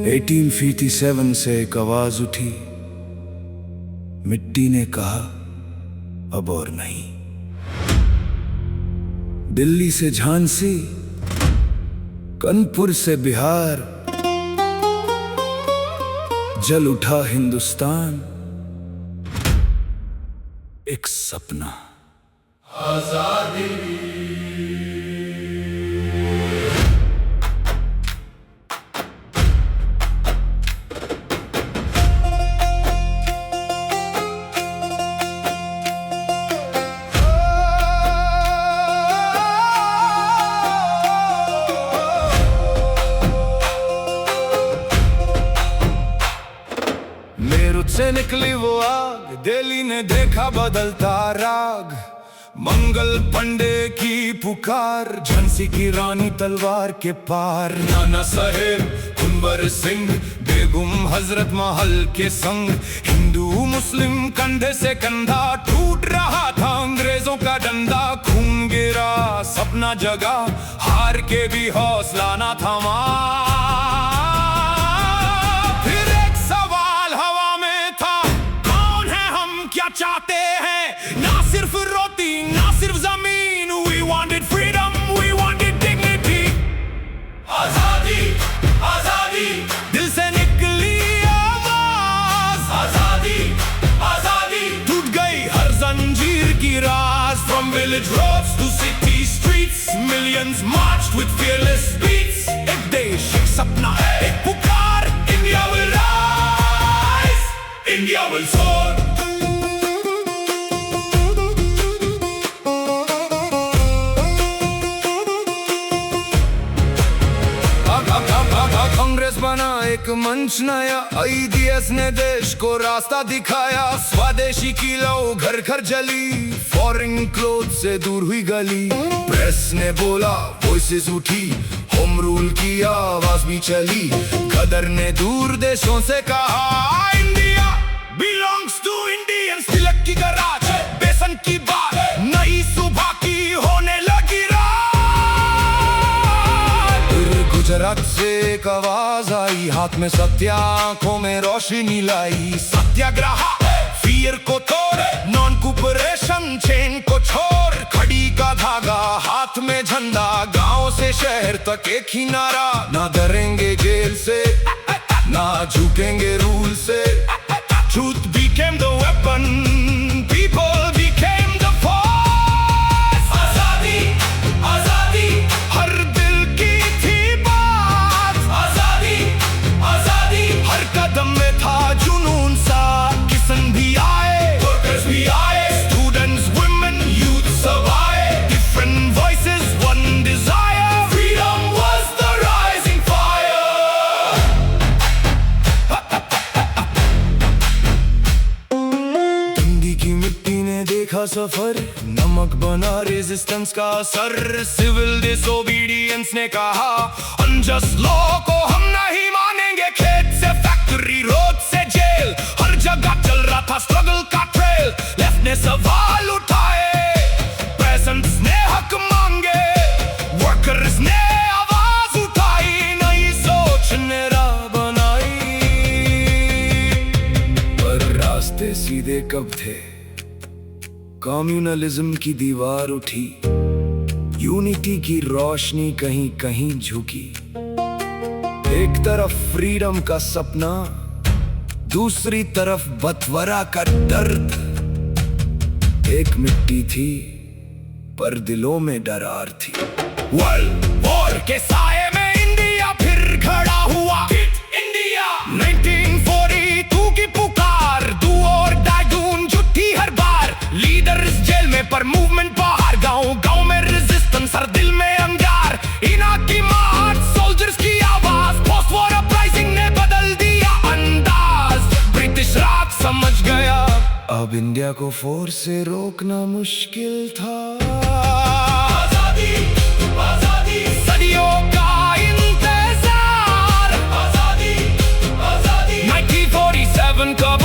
1857 से एक आवाज उठी, मिट्टी ने कहा अब और नहीं। दिल्ली से झांसी, कानपुर से बिहार, जल उठा हिंदुस्तान, एक सपना आजादी। मेरठ से निकली वो आग, दिल्ली ने देखा बदलता राग। मंगल पांडे की पुकार, झांसी की रानी तलवार के पार। नाना साहेब, कुंवर सिंह, बेगम हजरत महल के संग। हिंदू मुस्लिम कंधे से कंधा, टूट रहा था अंग्रेजों का डंडा। खून गिरा, सपना जगा, हार के भी हौसला ना थमा। चाहते हैं ना सिर्फ रोटी, ना सिर्फ जमीन। We wanted freedom, we wanted dignity। आजादी, आजादी, दिल से निकली आवाज। आजादी, आजादी, टूट गई हर जंजीर की राज। From village roads to city streets, millions marched with fearless beats। एक देश, एक सपना, एक पुकार। India will rise, India will soar। Congress बना एक मंच नया, आईडीएस ने देश को रास्ता दिखाया। स्वदेशी की लौ घर घर जली, फॉरेन क्लोथ से दूर हुई गली। प्रेस ने बोला, वॉइसेस उठी, होम रूल की आवाज भी चली। गदर ने दूर देशों से कहा, इंडिया बिलोंग्स टू इंडियंस। तिलक की गराज, बेसन की बात, नई सुबह की होने लगी रात। गुजरात से एक आवाज आई, हाथ में सत्या, आंखों में रोशनी लाई। सत्याग्रह, फियर को तोड़, नॉन कोऑपरेशन चेन को छोड़। खड़ी का धागा, हाथ में झंडा, गांव से शहर तक एक ही नारा। ना डरेंगे जेल से, ना झुकेंगे रूल से। Truth became the weapon, people became the force। आजादी, आजादी, हर दिल की थी बात। आजादी, आजादी, हर कदम में था जुनून सा। किसान भी आए, वर्कर्स भी आए, स्टूडेंट्स, women, youth सब आए। Different voices, one desire, freedom was the rising fire। की मिट्टी ने देखा सफर, नमक बना रेजिस्टेंस का असर। सिविल डिसोबीडियंस ने कहा, अनजस्ट लॉ को हम नहीं मानेंगे। खेत से फैक्ट्री, रोड से जेल, हर जगह चल रहा था स्ट्रगल का ट्रेल। लेफ्ट ने सवाल उठाए, प्रेजेंट्स ने हक मांगे, वर्कर्स ने आवाज उठाई। नई सोच ने राह बनाई, पर रास्ते सीधे कब थे? कम्युनलिज्म की दीवार उठी, यूनिटी की रोशनी कहीं कहीं झुकी। एक तरफ फ्रीडम का सपना, दूसरी तरफ बंटवारा का दर्द। एक मिट्टी थी, पर दिलों में दरार थी। वर्ल्ड वॉर के साए में इंडिया फिर खड़ा हुआ। इंडिया 1942 की पुकार, डू और डाई डून जुटी हर बार। लीडर्स जेल में, पर मूवमेंट बाहर। गांव गांव में रेजिस्टेंस, हर दिल में अंगार। इना की मार्च, सोल्जर्स की आवाज। पोस्ट वॉर अपराइजिंग ने बदल दिया अंदाज। ब्रिटिश राज समझ गया, अब इंडिया को फोर्स से रोकना मुश्किल था। आजादी, आजादी, सदियों का इंतजार। आजादी, आजादी, 1947 कब